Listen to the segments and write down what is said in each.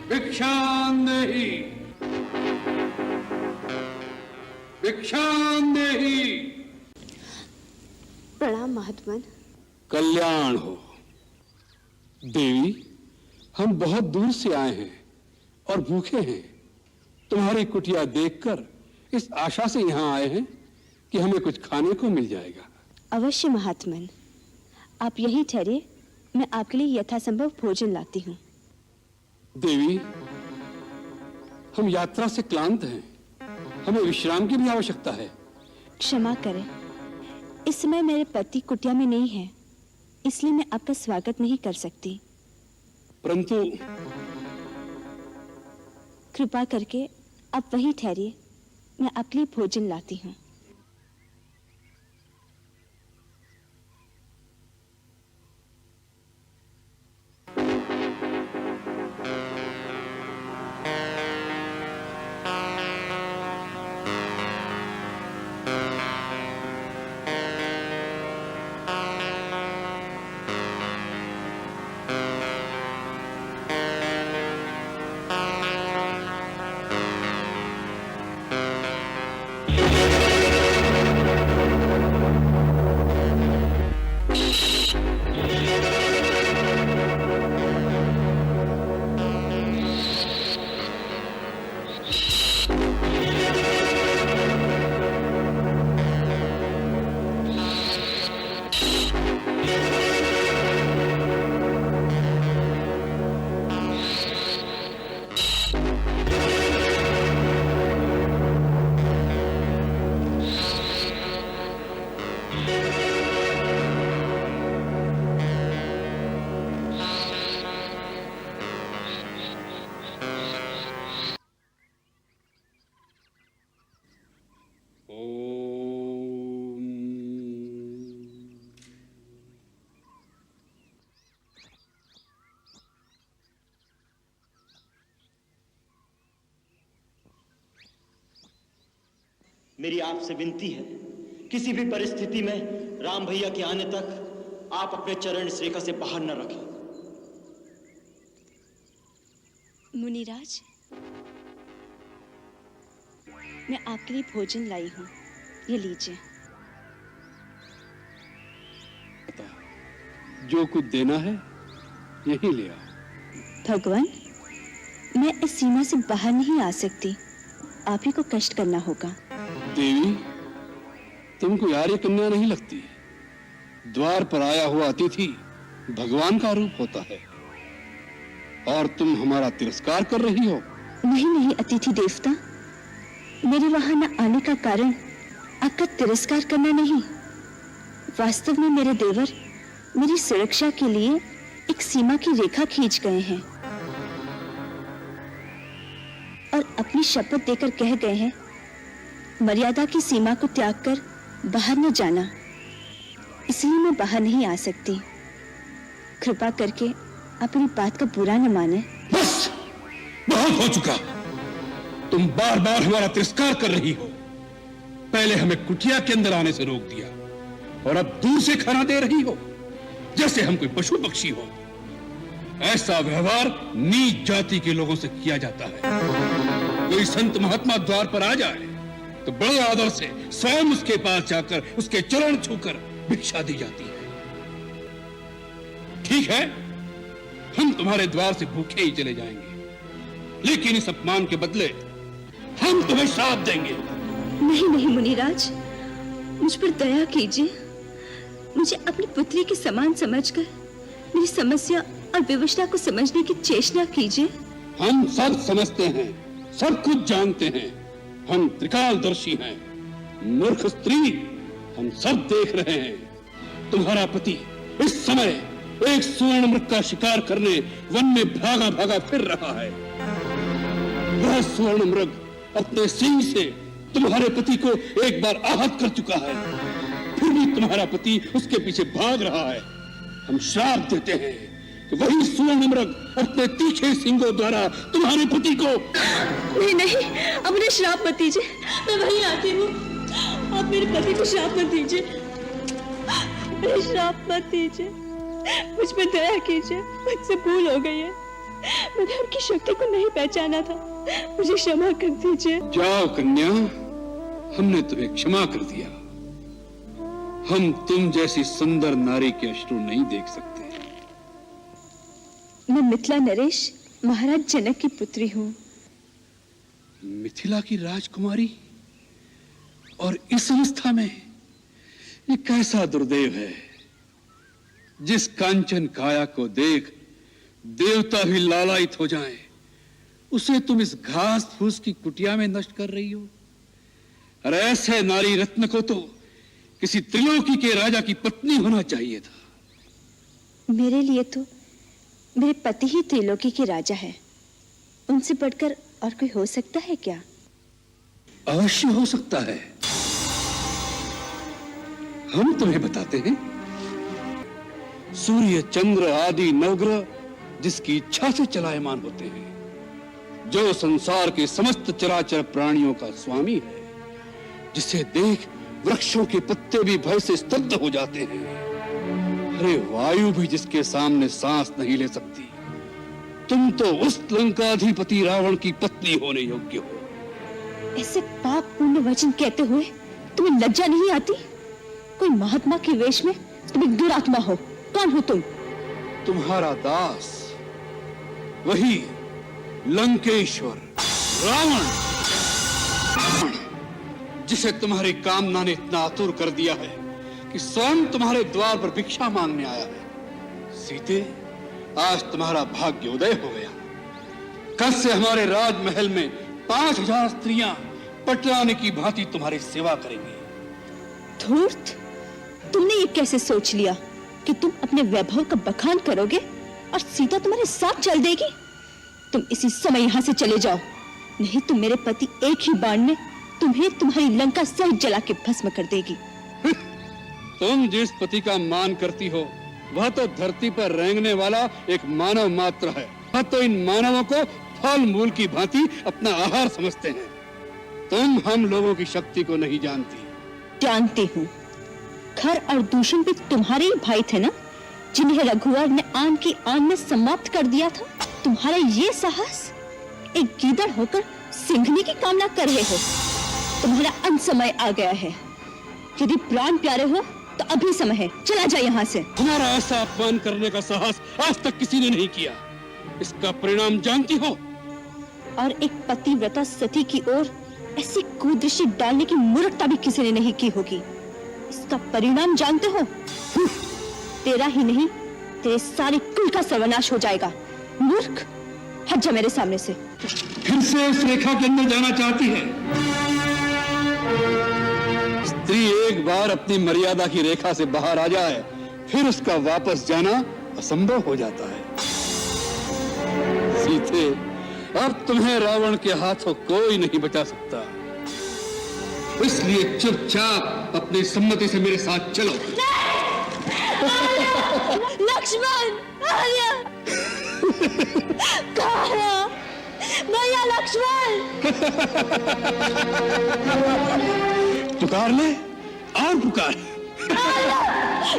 भिक्षां देहि, भिक्षां देहि। प्रणाम महात्मन। कल्याण हो। देवी, हम बहुत दूर से आए हैं और भूखे हैं। तुम्हारी कुटिया देखकर इस आशा से यहाँ आए हैं कि हमें कुछ खाने को मिल जाएगा। अवश्य महात्मन, आप यहीं ठहरिए, मैं आपके लिए यथासंभव भोजन लाती हूँ। देवी, हम यात्रा से क्लांत हैं, हमें विश्राम की भी आवश्यकता है। क्षमा करें, इस समय मेरे पति कुटिया में नहीं है, इसलिए मैं आपका स्वागत नहीं कर सकती। परंतु कृपा करके आप वहीं ठहरिए, मैं आपके लिए भोजन लाती हूँ। मेरी आपसे विनती है, किसी भी परिस्थिति में राम भैया के आने तक आप अपने चरण इस रेखा से बाहर न रखें। मुनिराज, मैं आपके लिए भोजन लाई हूँ, ये लीजिए। जो कुछ देना है यही ले आओ। भगवान, मैं इस सीमा से बाहर नहीं आ सकती, आप ही को कष्ट करना होगा। देवी, तुमको यारी कन्या नहीं लगती? द्वार पर आया हुआ अतिथि भगवान का रूप होता है और तुम हमारा तिरस्कार कर रही हो। नहीं नहीं अतिथि देवता, मेरे वहां न आने का कारण आपका तिरस्कार करना नहीं। वास्तव में मेरे देवर मेरी सुरक्षा के लिए एक सीमा की रेखा खींच गए हैं और अपनी शपथ देकर कह गए हैं, मर्यादा की सीमा को त्याग कर बाहर न जाना। इसलिए मैं बाहर नहीं आ सकती। कृपा करके अपनी बात का बुरा न माने। बस, बहुत हो चुका। तुम बार बार हमारा तिरस्कार कर रही हो। पहले हमें कुटिया के अंदर आने से रोक दिया और अब दूर से खाना दे रही हो, जैसे हम कोई पशु पक्षी हो। ऐसा व्यवहार नीच जाति के लोगों से किया जाता है। कोई संत महात्मा द्वार पर आ जाए तो बड़े आदर से स्वयं उसके पास जाकर उसके चरण छूकर भिक्षा दी जाती है। ठीक है, हम तुम्हारे द्वार से भूखे ही चले जाएंगे, लेकिन इस अपमान के बदले हम तुम्हें श्राप देंगे। नहीं नहीं मुनिराज, मुझ पर दया कीजिए। मुझे अपनी पुत्री के समान समझकर मेरी समस्या और विवशता को समझने की चेष्टा कीजिए। हम सब समझते हैं, सब कुछ जानते हैं। हम त्रिकालदर्शी हैं। मूर्ख स्त्री, हम सब देख रहे हैं। तुम्हारा पति इस समय एक स्वर्ण मृग का शिकार करने वन में भागा भागा फिर रहा है। वह स्वर्ण मृग अपने सींग से तुम्हारे पति को एक बार आहत कर चुका है, फिर भी तुम्हारा पति उसके पीछे भाग रहा है। हम श्राप देते हैं कि वही स्वर्ण मृग अपने तीखे सींगों द्वारा तुम्हारे पति को। नहीं नहीं, अपने श्राप मत दीजिए, मैं वहीं आती हूँ। आप मेरे पति को श्राप मत दीजिए, मेरे श्राप मत दीजिए। मुझ पर दया कीजिए, मुझसे भूल हो गई है। मैंने उनकी शक्ति को नहीं पहचाना था, मुझे क्षमा कर दीजिए। जाओ कन्या, हमने तुम्हें क्षमा कर दिया। हम तुम जैसी सुंदर नारी के अश्रु नहीं देख सकते। मैं मिथिला नरेश, महाराज जनक की पुत्री हूँ। मिथिला की राजकुमारी, और इस अवस्था में ये कैसा दुर्दैव है, जिस कांचन काया को देख देवता भी लालायित हो जाएं, उसे तुम इस घास फूस की कुटिया में नष्ट कर रही हो। अरे ऐसे नारी रत्न को तो किसी त्रिलोकी के राजा की पत्नी होना चाहिए था। मेरे लिए तो मेरे पति ही त्रिलोकी के राजा है, उनसे बढ़कर और कोई हो सकता है क्या? अवश्य हो सकता है। हम तुम्हें बताते हैं। सूर्य, चंद्र आदि नवग्रह जिसकी इच्छा से चलायमान होते हैं, जो संसार के समस्त चराचर प्राणियों का स्वामी है, जिसे देख वृक्षों के पत्ते भी भय से स्तब्ध हो जाते हैं। अरे वायु भी जिसके सामने सांस नहीं ले सकती, तुम तो उस लंकाधिपति रावण की पत्नी होने योग्य हो। ऐसे पाप पूर्ण वचन कहते हुए तुम्हें लज्जा नहीं आती? कोई महात्मा के वेश में तुम एक दुरात्मा हो। कौन हो तुम? तुम्हारा दास, वही लंकेश्वर रावण, जिसे तुम्हारी कामना ने इतना आतुर कर दिया है कि स्वयं तुम्हारे द्वार पर भिक्षा मांगने आया है। सीते, आज तुम्हारा भाग्य उदय हो गया। कल से हमारे राजमहल में 5000 स्त्रियां पटरानी की भांति तुम्हारी सेवा करेंगी। धूर्त, तुमने ये कैसे सोच लिया कि तुम अपने वैभव का बखान करोगे और सीता तुम्हारे साथ चल देगी? तुम इसी समय यहाँ से चले जाओ, नहीं तो मेरे पति एक ही बाण में तुम्हें तुम्हारी लंका सहित जला के भस्म कर देगी। तुम जिस पति का मान करती हो, वह तो धरती पर रेंगने वाला एक मानव मात्र है। वह तो इन मानवों को फल मूल की भांति अपना आहार समझते हैं। तुम हम लोगों की शक्ति को नहीं जानती। जानती हूँ। खर और दूषण भी तुम्हारे ही भाई थे ना, जिन्हें रघुवर ने आन की आन में समाप्त कर दिया था। तुम्हारा ये साहस, एक गीदड़ होकर सिंघनी की कामना कर रहे हो। तुम्हारा अंत समय आ गया है। यदि प्राण प्यारे हो तो अभी समय है, चला जाए यहाँ से। तुम्हारा ऐसा अपमान करने का साहस आज तक किसी ने नहीं किया। इसका परिणाम जानती हो? और एक पतिव्रता सती की ओर ऐसी कुदृष्टि डालने की मूर्खता भी किसी ने नहीं की होगी। इसका परिणाम जानते हो? तेरा ही नहीं, तेरे सारे कुल का सर्वनाश हो जाएगा। मूर्ख, हट जा मेरे सामने से। फिर से उस रेखा के अंदर जाना चाहती है? स्त्री एक बार अपनी मर्यादा की रेखा से बाहर आ जाए, फिर उसका वापस जाना असंभव हो जाता है। सीते, अब तुम्हें रावण के हाथों कोई नहीं बचा सकता। इसलिए चुपचाप अपनी सम्मति से मेरे साथ चलो। लक्ष्मण, कहाँ भैया? लक्ष्मण, पुकार ले और पुकार।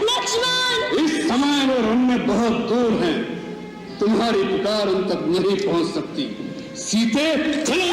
लक्ष्मण, इस समय वो रण बहुत दूर हैं, तुम्हारी पुकार उन तक नहीं पहुंच सकती। सीते, चलो।